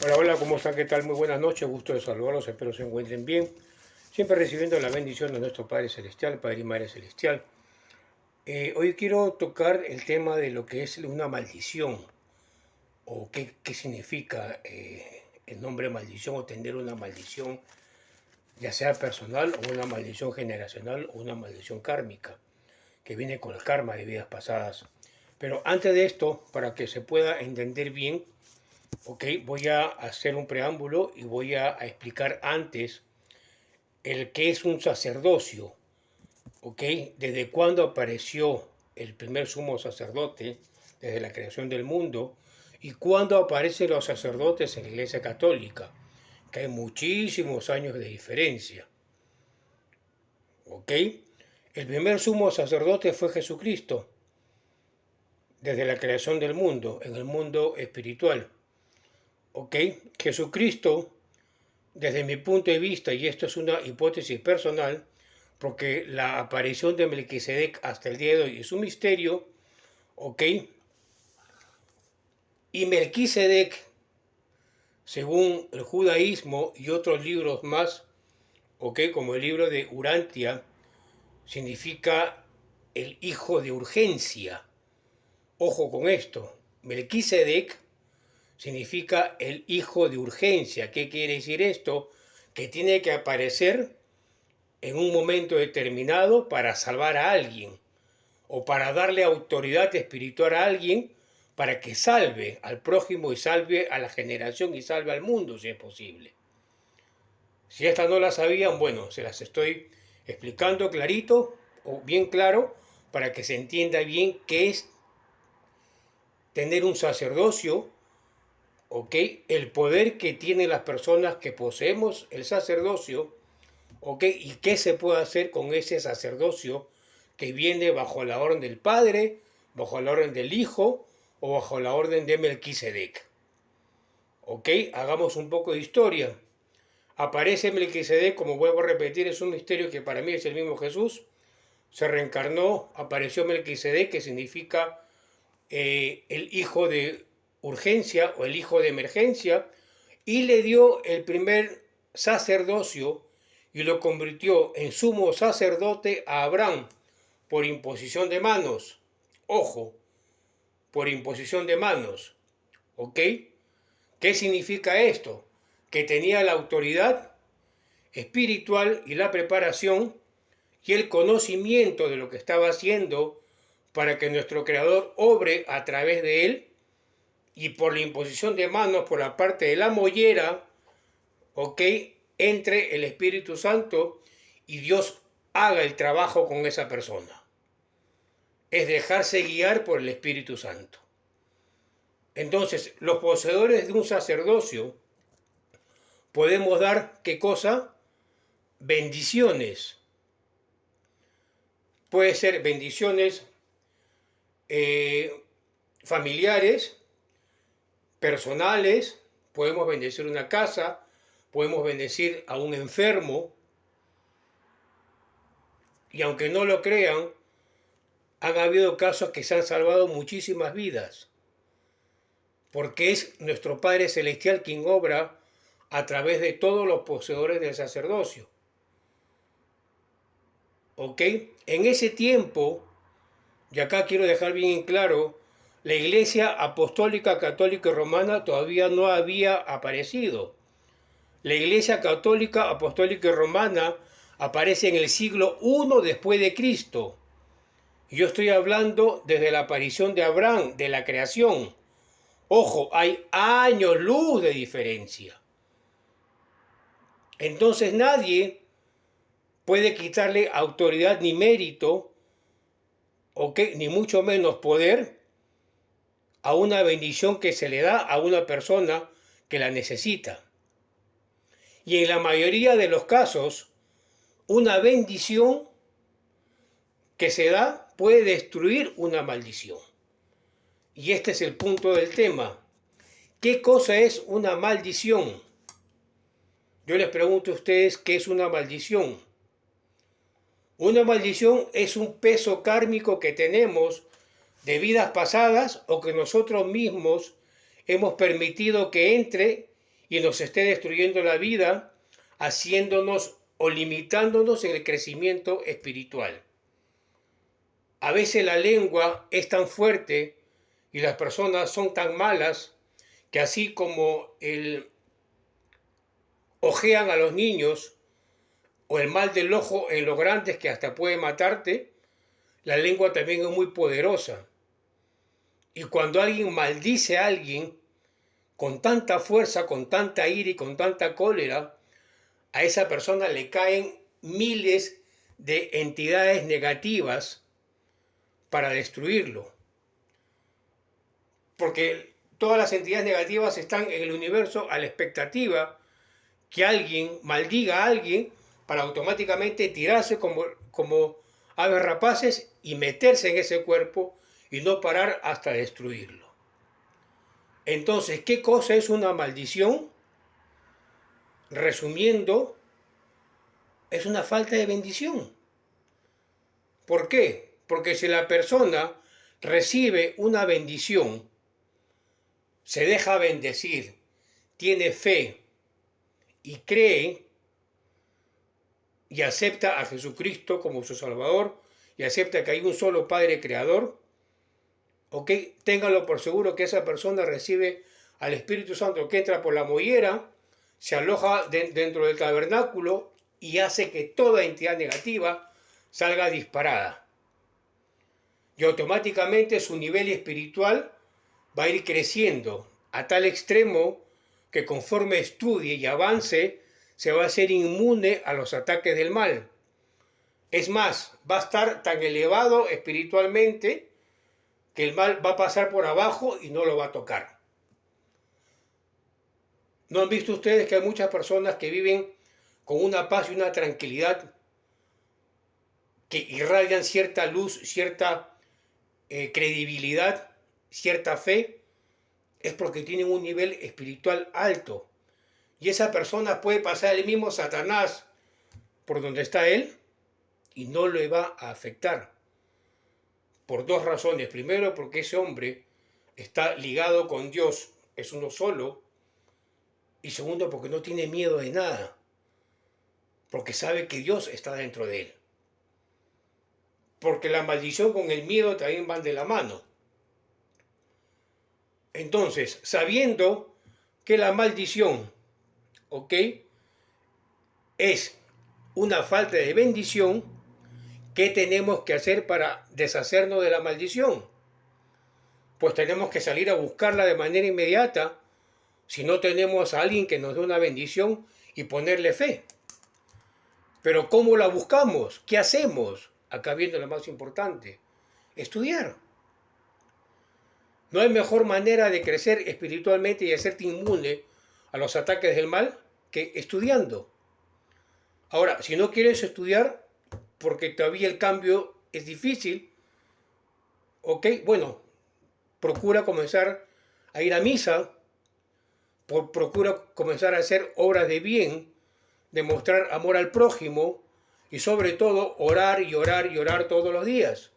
Hola, hola, ¿cómo están? ¿Qué tal? Muy buenas noches, gusto de saludarlos, espero se encuentren bien. Siempre recibiendo la bendición de nuestro Padre Celestial, Padre y Madre Celestial. Hoy quiero tocar el tema de lo que es una maldición, o qué significa el nombre maldición o tener una maldición, ya sea personal o una maldición generacional o una maldición kármica, que viene con el karma de vidas pasadas. Pero antes de esto, para que se pueda entender bien, ok, voy a hacer un preámbulo y voy a explicar antes el que es un sacerdocio, ok, desde cuándo apareció el primer sumo sacerdote, desde la creación del mundo, y cuándo aparecen los sacerdotes en la Iglesia Católica, que hay muchísimos años de diferencia, ok. El primer sumo sacerdote fue Jesucristo, desde la creación del mundo, en el mundo espiritual, ok. Jesucristo, desde mi punto de vista, y esto es una hipótesis personal, porque la aparición de Melquisedec hasta el día de hoy es un misterio, ¿ok? Y Melquisedec, según el judaísmo y otros libros más, ¿ok? Como el libro de Urantia, significa el hijo de urgencia. Ojo con esto, Melquisedec significa el hijo de urgencia. ¿Qué quiere decir esto? Que tiene que aparecer en un momento determinado para salvar a alguien o para darle autoridad espiritual a alguien para que salve al prójimo y salve a la generación y salve al mundo si es posible. Si estas no las sabían, bueno, se las estoy explicando clarito o bien claro para que se entienda bien qué es tener un sacerdocio, ¿ok? El poder que tienen las personas que poseemos el sacerdocio, ¿ok? Y qué se puede hacer con ese sacerdocio que viene bajo la orden del Padre, bajo la orden del Hijo o bajo la orden de Melquisedec. ¿Ok? Hagamos un poco de historia. Aparece Melquisedec, como vuelvo a repetir, es un misterio que para mí es el mismo Jesús. Se reencarnó, apareció Melquisedec, que significa el hijo de urgencia o el hijo de emergencia, y le dio el primer sacerdocio y lo convirtió en sumo sacerdote a Abraham por imposición de manos. Ojo, por imposición de manos. ¿Ok? ¿Qué significa esto? Que tenía la autoridad espiritual y la preparación y el conocimiento de lo que estaba haciendo para que nuestro Creador obre a través de él, y por la imposición de manos por la parte de la mollera, ¿ok? Entre el Espíritu Santo y Dios haga el trabajo con esa persona. Es dejarse guiar por el Espíritu Santo. Entonces, los poseedores de un sacerdocio podemos dar, ¿qué cosa? Bendiciones. Puede ser bendiciones familiares, personales, podemos bendecir una casa, podemos bendecir a un enfermo, y aunque no lo crean, han habido casos que se han salvado muchísimas vidas, porque es nuestro Padre Celestial quien obra a través de todos los poseedores del sacerdocio. ¿Ok? En ese tiempo, y acá quiero dejar bien en claro, la Iglesia Apostólica Católica y Romana todavía no había aparecido. La Iglesia Católica Apostólica y Romana aparece en el siglo I después de Cristo. Yo estoy hablando desde la aparición de Abraham, de la creación. Ojo, hay años luz de diferencia. Entonces nadie puede quitarle autoridad ni mérito, ¿okay? Ni mucho menos poder a una bendición que se le da a una persona que la necesita. Y en la mayoría de los casos, una bendición que se da puede destruir una maldición. Y este es el punto del tema. ¿Qué cosa es una maldición? Yo les pregunto a ustedes, ¿qué es una maldición? Una maldición es un peso kármico que tenemos de vidas pasadas o que nosotros mismos hemos permitido que entre y nos esté destruyendo la vida, haciéndonos o limitándonos en el crecimiento espiritual. A veces la lengua es tan fuerte y las personas son tan malas que así como ojean a los niños o el mal del ojo en los grandes que hasta puede matarte, la lengua también es muy poderosa. Y cuando alguien maldice a alguien con tanta fuerza, con tanta ira y con tanta cólera, a esa persona le caen miles de entidades negativas para destruirlo. Porque todas las entidades negativas están en el universo a la expectativa que alguien maldiga a alguien para automáticamente tirarse como aves rapaces y meterse en ese cuerpo y no parar hasta destruirlo. Entonces, ¿qué cosa es una maldición? Resumiendo, es una falta de bendición. ¿Por qué? Porque si la persona recibe una bendición, se deja bendecir, tiene fe y cree y acepta a Jesucristo como su Salvador y acepta que hay un solo Padre Creador, ¿ok? Téngalo por seguro que esa persona recibe al Espíritu Santo que entra por la mollera, se aloja dentro del tabernáculo y hace que toda entidad negativa salga disparada. Y automáticamente su nivel espiritual va a ir creciendo a tal extremo que conforme estudie y avance, se va a hacer inmune a los ataques del mal. Es más, va a estar tan elevado espiritualmente que el mal va a pasar por abajo y no lo va a tocar. ¿No han visto ustedes que hay muchas personas que viven con una paz y una tranquilidad que irradian cierta luz, cierta credibilidad, cierta fe? Es porque tienen un nivel espiritual alto. Y esa persona puede pasar el mismo Satanás por donde está él y no le va a afectar. Por dos razones. Primero, porque ese hombre está ligado con Dios, es uno solo. Y segundo, porque no tiene miedo de nada. Porque sabe que Dios está dentro de él. Porque la maldición con el miedo también van de la mano. Entonces, sabiendo que la maldición, ¿ok?, es una falta de bendición, ¿qué tenemos que hacer para deshacernos de la maldición? Pues tenemos que salir a buscarla de manera inmediata, si no tenemos a alguien que nos dé una bendición y ponerle fe. Pero ¿cómo la buscamos? ¿Qué hacemos? Acá viene lo más importante, estudiar. No hay mejor manera de crecer espiritualmente y hacerte inmune a los ataques del mal que estudiando. Ahora, si no quieres estudiar, porque todavía el cambio es difícil, ok, bueno, procura comenzar a ir a misa, procura comenzar a hacer obras de bien, demostrar amor al prójimo y sobre todo orar y orar y orar todos los días.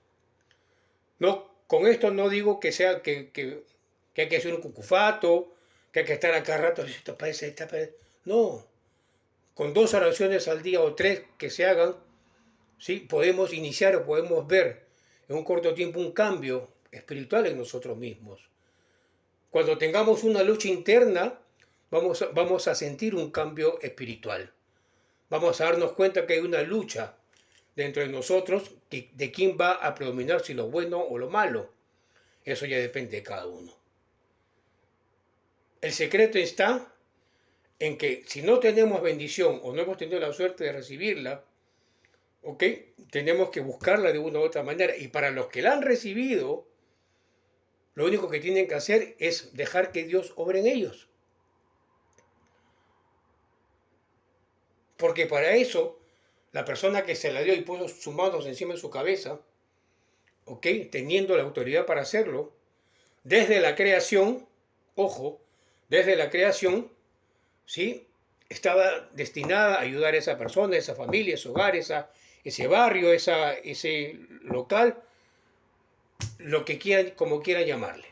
No, con esto no digo que sea que hay que hacer un cucufato, que hay que estar acá rato, no, con 2 oraciones al día o 3 que se hagan, ¿sí?, podemos iniciar o podemos ver en un corto tiempo un cambio espiritual en nosotros mismos. Cuando tengamos una lucha interna, vamos a sentir un cambio espiritual. Vamos a darnos cuenta que hay una lucha dentro de nosotros de quién va a predominar, si lo bueno o lo malo. Eso ya depende de cada uno. El secreto está en que si no tenemos bendición o no hemos tenido la suerte de recibirla, ¿ok?, tenemos que buscarla de una u otra manera. Y para los que la han recibido, lo único que tienen que hacer es dejar que Dios obre en ellos. Porque para eso, la persona que se la dio y puso sus manos encima de su cabeza, ¿ok?, teniendo la autoridad para hacerlo, desde la creación, ojo, desde la creación, ¿sí?, estaba destinada a ayudar a esa persona, a esa familia, a ese hogar, ese barrio, ese local, lo que quieran, como quieran llamarle.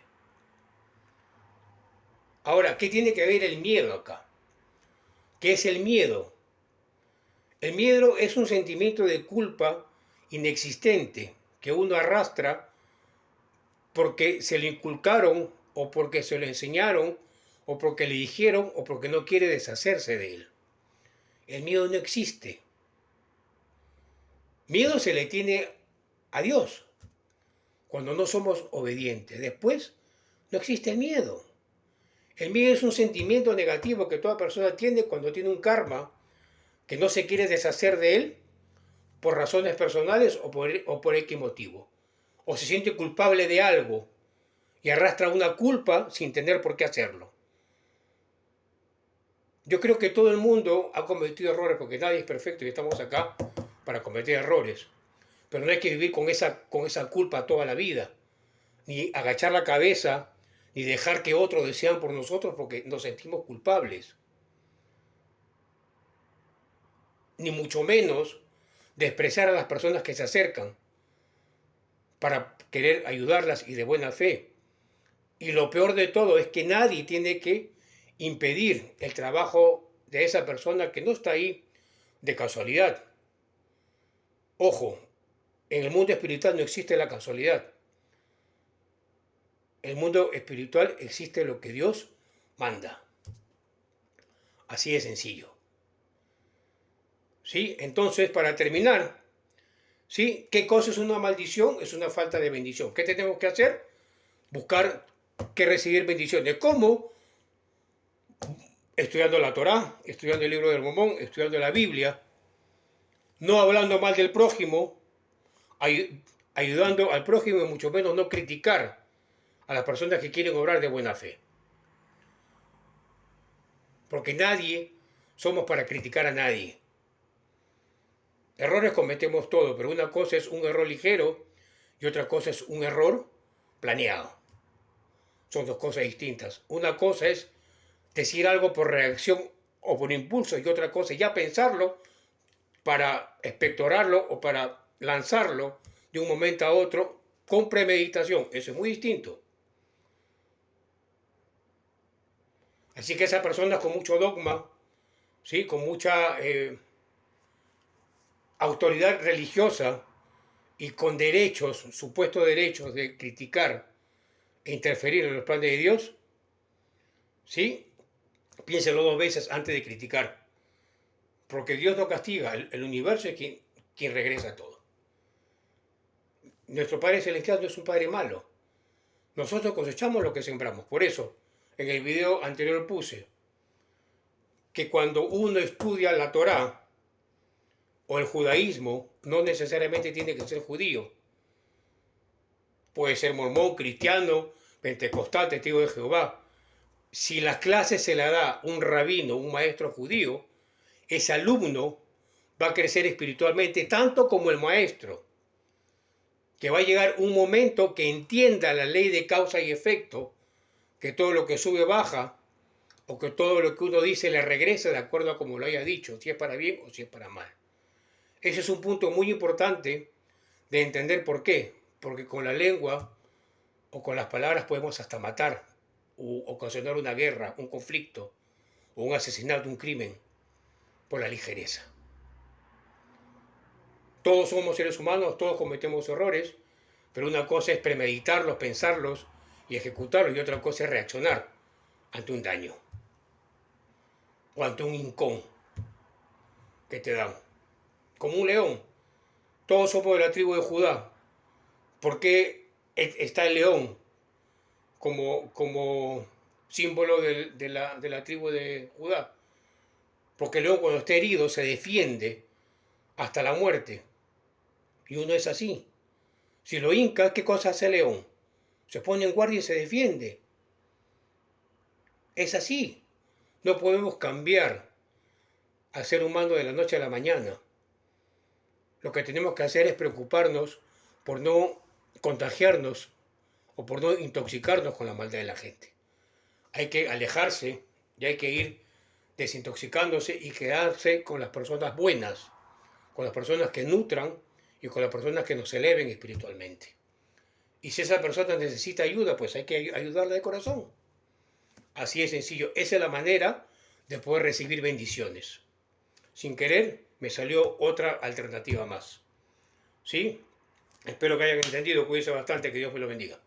Ahora, ¿qué tiene que ver el miedo acá? ¿Qué es el miedo? El miedo es un sentimiento de culpa inexistente que uno arrastra porque se le inculcaron o porque se lo enseñaron o porque le dijeron o porque no quiere deshacerse de él. El miedo no existe. Miedo se le tiene a Dios cuando no somos obedientes. Después no existe el miedo. El miedo es un sentimiento negativo que toda persona tiene cuando tiene un karma que no se quiere deshacer de él por razones personales o por X motivo. O se siente culpable de algo y arrastra una culpa sin tener por qué hacerlo. Yo creo que todo el mundo ha cometido errores porque nadie es perfecto y estamos acá para cometer errores. Pero no hay que vivir con esa culpa toda la vida, ni agachar la cabeza, ni dejar que otros desean por nosotros porque nos sentimos culpables. Ni mucho menos despreciar a las personas que se acercan para querer ayudarlas y de buena fe. Y lo peor de todo es que nadie tiene que impedir el trabajo de esa persona que no está ahí de casualidad. Ojo, en el mundo espiritual no existe la casualidad. En el mundo espiritual existe lo que Dios manda. Así de sencillo. ¿Sí? Entonces, para terminar, ¿sí? ¿Qué cosa es una maldición? Es una falta de bendición. ¿Qué tenemos que hacer? Buscar que recibir bendiciones. ¿Cómo? Estudiando la Torá, estudiando el libro del Mormón, estudiando la Biblia, no hablando mal del prójimo, ayudando al prójimo y mucho menos no criticar a las personas que quieren obrar de buena fe. Porque nadie somos para criticar a nadie. Errores cometemos todos, pero una cosa es un error ligero y otra cosa es un error planeado. Son dos cosas distintas. Una cosa es decir algo por reacción o por impulso y otra cosa es ya pensarlo para expectorarlo o para lanzarlo de un momento a otro con premeditación. Eso es muy distinto. Así que esas personas con mucho dogma, ¿sí? Con mucha autoridad religiosa y con derechos, supuestos derechos de criticar e interferir en los planes de Dios, ¿sí? Piénselo dos veces antes de criticar. Porque Dios no castiga, el universo es quien regresa todo. Nuestro Padre Celestial no es un Padre malo. Nosotros cosechamos lo que sembramos. Por eso, en el video anterior puse que cuando uno estudia la Torá o el judaísmo, no necesariamente tiene que ser judío. Puede ser mormón, cristiano, pentecostal, testigo de Jehová. Si las clases se la da un rabino, un maestro judío, ese alumno va a crecer espiritualmente tanto como el maestro. Que va a llegar un momento que entienda la ley de causa y efecto, que todo lo que sube baja, o que todo lo que uno dice le regresa de acuerdo a como lo haya dicho, si es para bien o si es para mal. Ese es un punto muy importante de entender por qué. Porque con la lengua o con las palabras podemos hasta matar o ocasionar una guerra, un conflicto, o un asesinato, un crimen, por la ligereza. Todos somos seres humanos, todos cometemos errores, pero una cosa es premeditarlos, pensarlos y ejecutarlos, y otra cosa es reaccionar ante un daño o ante un hincón que te dan. Como un león. Todos somos de la tribu de Judá. ¿Por qué está el león como símbolo de la tribu de Judá? Porque el león cuando está herido se defiende hasta la muerte. Y uno es así. Si lo hinca, ¿qué cosa hace el león? Se pone en guardia y se defiende. Es así. No podemos cambiar al ser humano de la noche a la mañana. Lo que tenemos que hacer es preocuparnos por no contagiarnos o por no intoxicarnos con la maldad de la gente. Hay que alejarse y hay que ir desintoxicándose y quedarse con las personas buenas, con las personas que nutran y con las personas que nos eleven espiritualmente. Y si esa persona necesita ayuda, pues hay que ayudarla de corazón. Así de sencillo. Esa es la manera de poder recibir bendiciones. Sin querer, me salió otra alternativa más. ¿Sí? Espero que hayan entendido. Cuídense bastante. Que Dios me lo bendiga.